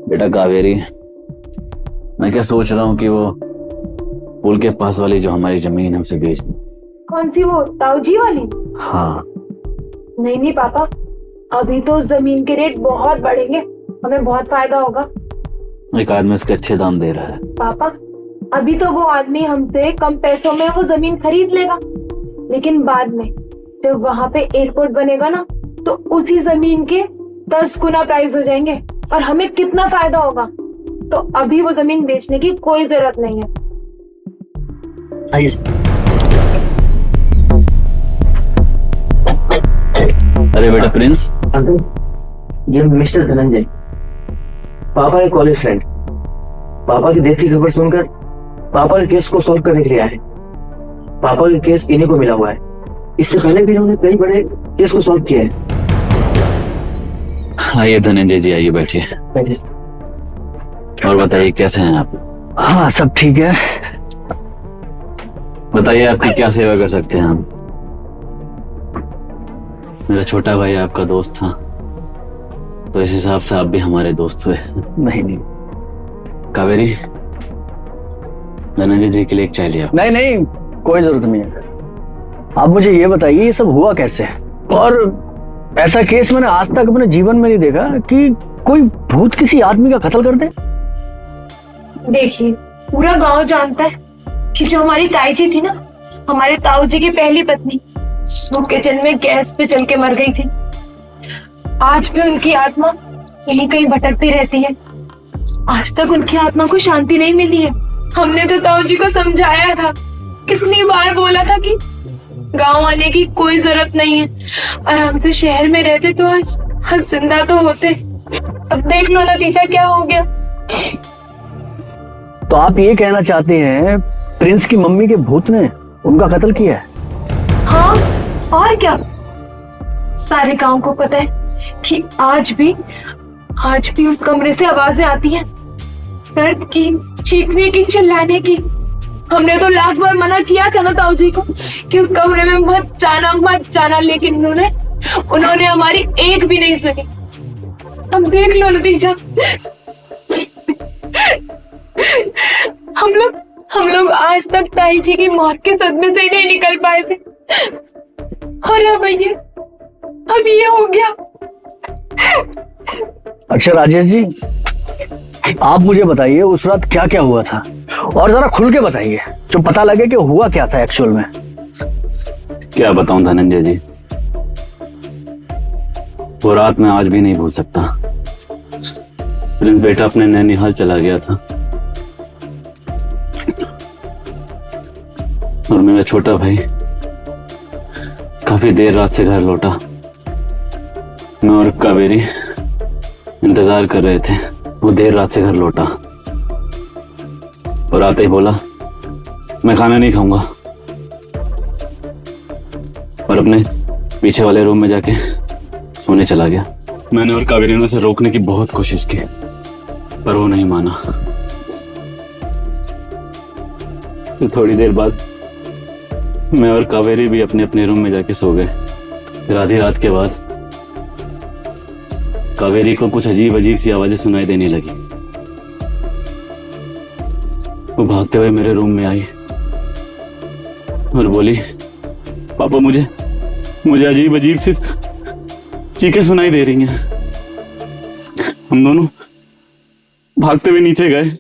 बेटा कावेरी, मैं क्या सोच रहा हूँ कि वो पुल के पास वाली जो हमारी जमीन है उसे बेच दूं। कौन सी, वो ताऊजी वाली? हाँ। नहीं नहीं पापा, अभी तो जमीन के रेट बहुत बढ़ेंगे, हमें बहुत फायदा होगा। एक आदमी उसके अच्छे दाम दे रहा है। पापा अभी तो वो आदमी हमसे कम पैसों में वो जमीन खरीद लेगा, लेकिन बाद में जब वहां पे एयरपोर्ट बनेगा ना, तो उसी जमीन के 10 गुना प्राइस हो जाएंगे और हमें कितना फायदा होगा। तो अभी वो जमीन बेचने की कोई जरूरत नहीं है। अरे बेटा प्रिंस। अंकल, ये मिस्टर धनंजय, पापा के कॉलेज फ्रेंड। पापा की डेथ की खबर सुनकर पापा के केस को सॉल्व करने के लिए आए। पापा के केस इन्हीं को मिला हुआ है। इससे पहले भी इन्होंने कई बड़े केस को सॉल्व किया है। आइए धनंजय जी, आइए बैठिए। और बताइए कैसे हैं आप? हाँ, सब ठीक है। बताइए आपकी क्या सेवा कर सकते हैं हम? मेरा छोटा भाई आपका दोस्त था, तो इस हिसाब से आप भी हमारे दोस्त हुए। नहीं, कावेरी, धनंजय जी के लिए एक चाय लिया। नहीं, कोई जरूरत नहीं है। आप मुझे ये बताइए, ये सब हुआ कैसे? और ऐसा केस मैंने आज तक अपने जीवन में नहीं देखा कि कोई भूत किसी आदमी का कत्ल कर दे। देखिए, पूरा गांव जानता है कि जो हमारी ताई जी थी ना, हमारे ताऊ जी की पहली पत्नी, वो किचन में गैस पे जल के मर गई थी। आज भी उनकी आत्मा यहीं कहीं भटकती रहती है। आज तक उनकी आत्मा को शांति नहीं मिली है। हमने तो ताऊ जी को समझाया था, कितनी बार बोला था कि गांव आने की कोई जरूरत नहीं है, और हम तो शहर में रहते तो आज जिंदा तो होते। अब देख लो नतीजा क्या हो गया। तो आप ये कहना चाहते हैं प्रिंस की मम्मी के भूत ने उनका कत्ल किया है? हाँ, और क्या। सारे गांव को पता है कि आज भी उस कमरे से आवाजें आती हैं, दर्द की, चीखने की, चिल्लाने की। हमने तो लाख बार मना किया था ना ताऊ जी को कि उस कमरे में मत जाना, लेकिन उन्होंने हमारी एक भी नहीं सुनी। अब देख लो नतीजा। हम लोग आज तक ताई जी की मौत के सदमे से ही नहीं निकल पाए थे, और अब ये हो गया। अच्छा राजेश जी, आप मुझे बताइए उस रात क्या क्या हुआ था, और जरा खुल के बताइए, जो पता लगे कि हुआ क्या था एक्चुअल में। क्या बताऊं धनंजय जी, वो रात मैं आज भी नहीं भूल सकता। प्रिंस बेटा अपने नैनीहाल चला गया था, और मेरा छोटा भाई काफी देर रात से घर लौटा। मैं और कावेरी इंतजार कर रहे थे। वो देर रात से घर लौटा और आते ही बोला, मैं खाना नहीं खाऊंगा, और अपने पीछे वाले रूम में जाके सोने चला गया। मैंने और कावेरी ने उसे रोकने की बहुत कोशिश की, पर वो नहीं माना। तो थोड़ी देर बाद मैं और कावेरी भी अपने अपने रूम में जाके सो गए। फिर आधी रात के बाद कावेरी को कुछ अजीब सी आवाजें सुनाई देने लगी। वो भागते हुए मेरे रूम में आई और बोली, पापा मुझे अजीब सी चीखें सुनाई दे रही हैं। हम दोनों भागते हुए नीचे गए।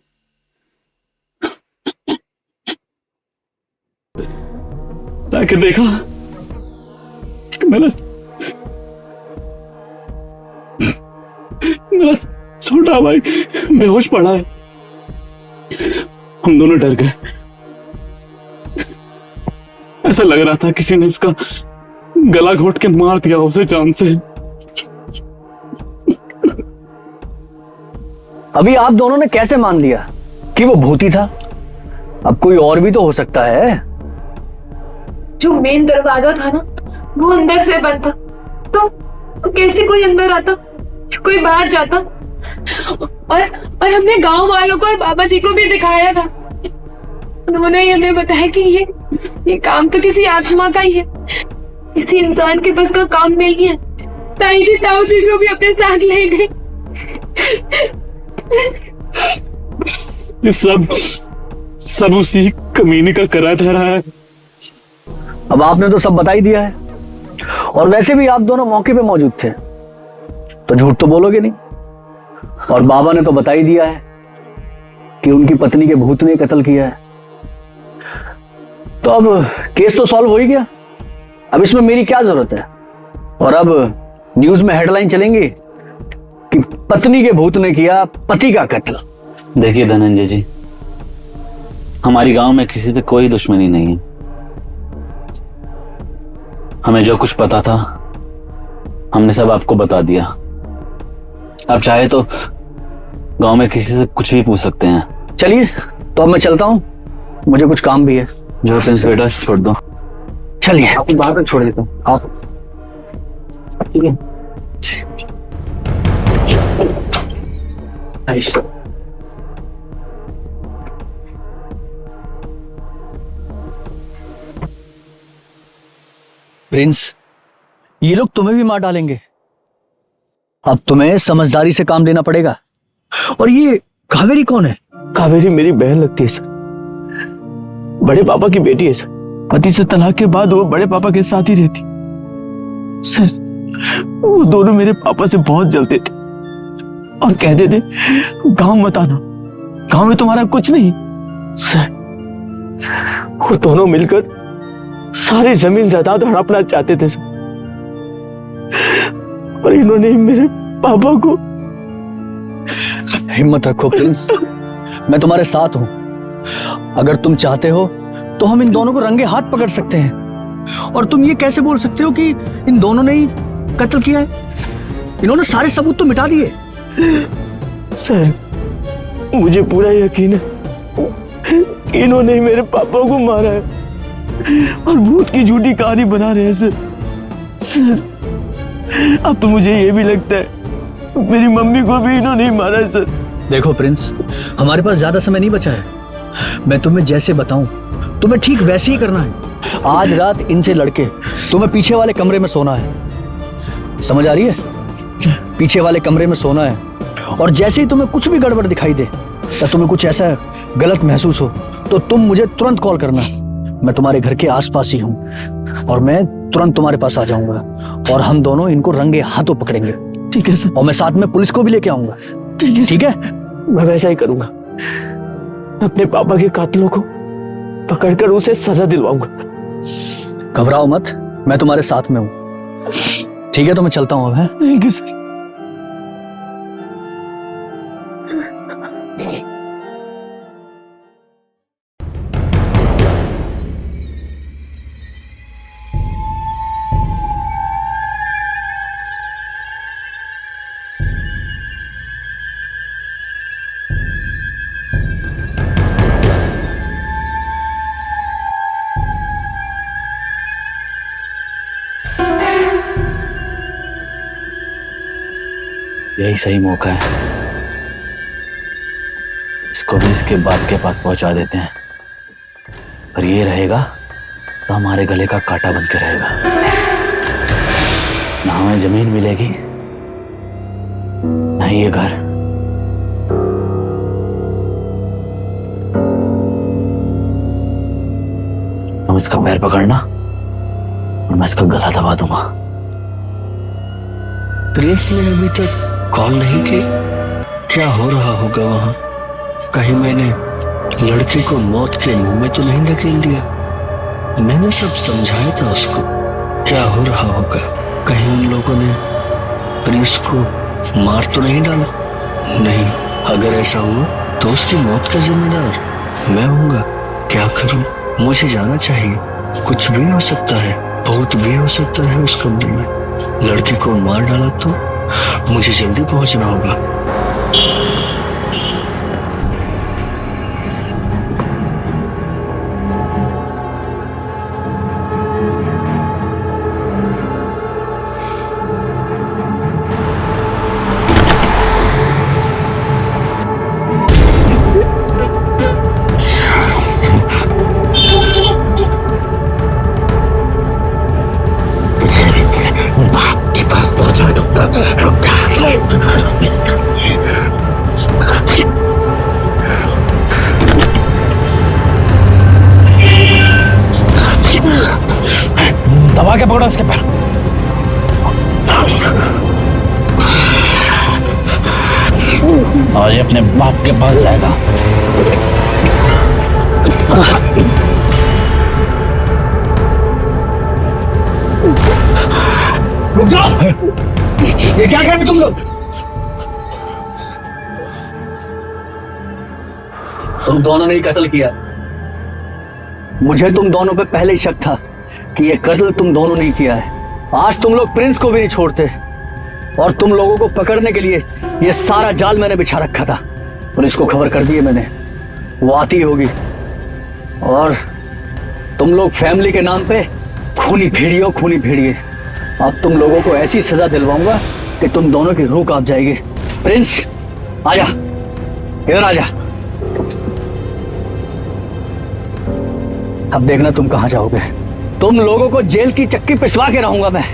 जाके देखा कि मेरा छोटा भाई बेहोश पड़ा है। हम दोनों डर गए। ऐसा लग रहा था किसी ने उसका गला घोट के मार दिया उसे जान से। अभी आप दोनों ने कैसे मान लिया कि वो भूती था? अब कोई और भी तो हो सकता है। जो मेन दरवाजा था ना, वो अंदर से बंद था, तो कैसे कोई अंदर आता, कोई बाहर जाता? और हमने गांव वालों को और बाबा जी को भी दिखाया था। उन्होंने हमें बताया कि ये काम तो किसी आत्मा का ही है, किसी इंसान के बस का काम नहीं है। ताई जी ताऊ जी को भी अपने साथ ले गए। ये सब उसी कमीने का करा धरा है। अब आपने तो सब बता ही दिया है, और वैसे भी आप दोनों मौके पे मौजूद थे, तो झूठ तो बोलोगे नहीं। और बाबा ने तो बता ही दिया है कि उनकी पत्नी के भूत ने कत्ल किया है। तो अब केस तो सॉल्व हो ही गया, अब इसमें मेरी क्या जरूरत है। और अब न्यूज में हेडलाइन चलेंगी कि पत्नी के भूत ने किया पति का कत्ल। देखिए धनंजय जी, हमारी गांव में किसी से कोई दुश्मनी नहीं है। हमें जो कुछ पता था हमने सब आपको बता दिया। आप चाहे तो गांव में किसी से कुछ भी पूछ सकते हैं। चलिए तो अब मैं चलता हूं, मुझे कुछ काम भी है। जो प्रिंस बेटा छोड़ दो। चलिए आपको बाहर तक छोड़ देता हूँ, आप ठीक है। आइश। प्रिंस, ये लोग तुम्हें भी मार डालेंगे। अब तुम्हें समझदारी से काम लेना पड़ेगा। और ये कावेरी कौन है? कावेरी मेरी बहन लगती है सर, बड़े पापा की बेटी है सर। पति से तलाक के बाद वो बड़े पापा के साथ ही रहती सर। वो दोनों मेरे पापा से बहुत जलते थे और कहते थे गांव मत आना, गांव में तुम्हारा कुछ नहीं। सर वो दोनों मिलकर सारी जमीन जायदाद हड़पना चाहते थे सर, और इन्होंने मेरे पापा को। हिम्मत रखो प्रिंस, मैं तुम्हारे साथ हूं। अगर तुम चाहते हो तो हम इन दोनों को रंगे हाथ पकड़ सकते हैं। और तुम ये कैसे बोल सकते हो कि इन दोनों ने ही कत्ल किया है? इन्होंने सारे सबूत तो मिटा दिए। सर मुझे पूरा यकीन है कि इन्होंने ही मेरे पापा को मारा है और भूत की झूठी कहानी बना रहे हैं सर। अब तो मुझे ये भी लगता है मेरी मम्मी को भी इन्होंने ही मारा है सर। देखो प्रिंस, हमारे पास ज्यादा समय नहीं बचा है। मैं तुम्हें जैसे बताऊं तुम्हें ठीक वैसे ही करना है। आज रात इनसे लड़के तुम्हें पीछे वाले कमरे में सोना है, समझ आ रही है? पीछे वाले कमरे में सोना है। और जैसे ही तुम्हें कुछ भी गड़बड़ दिखाई दे या तुम्हें कुछ ऐसा गलत महसूस हो तो तुम मुझे तुरंत कॉल करना। मैं तुम्हारे घर के आसपास ही हूँ और मैं तुरंत तुम्हारे पास आ जाऊंगा और हम दोनों इनको रंगे हाथों पकड़ेंगे। ठीक है सर। और मैं साथ में पुलिस को भी लेके आऊंगा। ठीक है ठीक है? मैं वैसा ही करूंगा। अपने पापा के कातिलों को पकड़कर उसे सजा दिलवाऊंगा। घबराओ मत, मैं तुम्हारे साथ में हूं। ठीक है तो मैं चलता हूं अब। है थैंक यू सर। यही सही मौका है, इसको भी इसके बाप के पास पहुंचा देते हैं। पर ये रहेगा तो हमारे गले का कांटा बन के रहेगा। ना हमें जमीन मिलेगी ना ये घर। तुम इसका पैर पकड़ना और मैं इसका गला दबा दूंगा। प्रिंस ने अभी तक कॉल नहीं की। क्या हो रहा होगा वहां? कहीं मैंने लड़की को मौत के मुंह में तो नहीं धकेल दिया? मैंने सब समझाया था उसको। क्या हो रहा होगा? कहीं उन लोगों ने प्रिंस को मार तो नहीं डाला? नहीं, अगर ऐसा हुआ तो उसकी मौत का जिम्मेदार मैं हूँगा। क्या करूं? मुझे जाना चाहिए। कुछ भी हो सकता है, बहुत भी हो सकता है उस कमरे में। लड़की को मार डाला तो मुझे जल्दी पहुंचना होगा। बाप के पास पहुंचा दूंगा। रुक जा। पकड़ो उसके पैर। आज अपने बाप के पास जाएगा। रुक जाओ, ये क्या कर रहे तुम लोग? तुम दोनों ने ही कत्ल किया। मुझे तुम दोनों पे पहले ही शक था कि ये कत्ल तुम दोनों ने ही किया है। आज तुम लोग प्रिंस को भी नहीं छोड़ते और तुम लोगों को पकड़ने के लिए ये सारा जाल मैंने बिछा रखा था। पुलिस को खबर कर दी है मैंने, वो आती होगी। और तुम लोग फैमिली के नाम पे खूनी भेड़िए। अब तुम लोगों को ऐसी सजा दिलवाऊंगा कि तुम दोनों की रूह कांप जाएगी। प्रिंस आजा, इधर आजा। अब देखना तुम कहां जाओगे। तुम लोगों को जेल की चक्की पिसवा के रहूंगा मैं।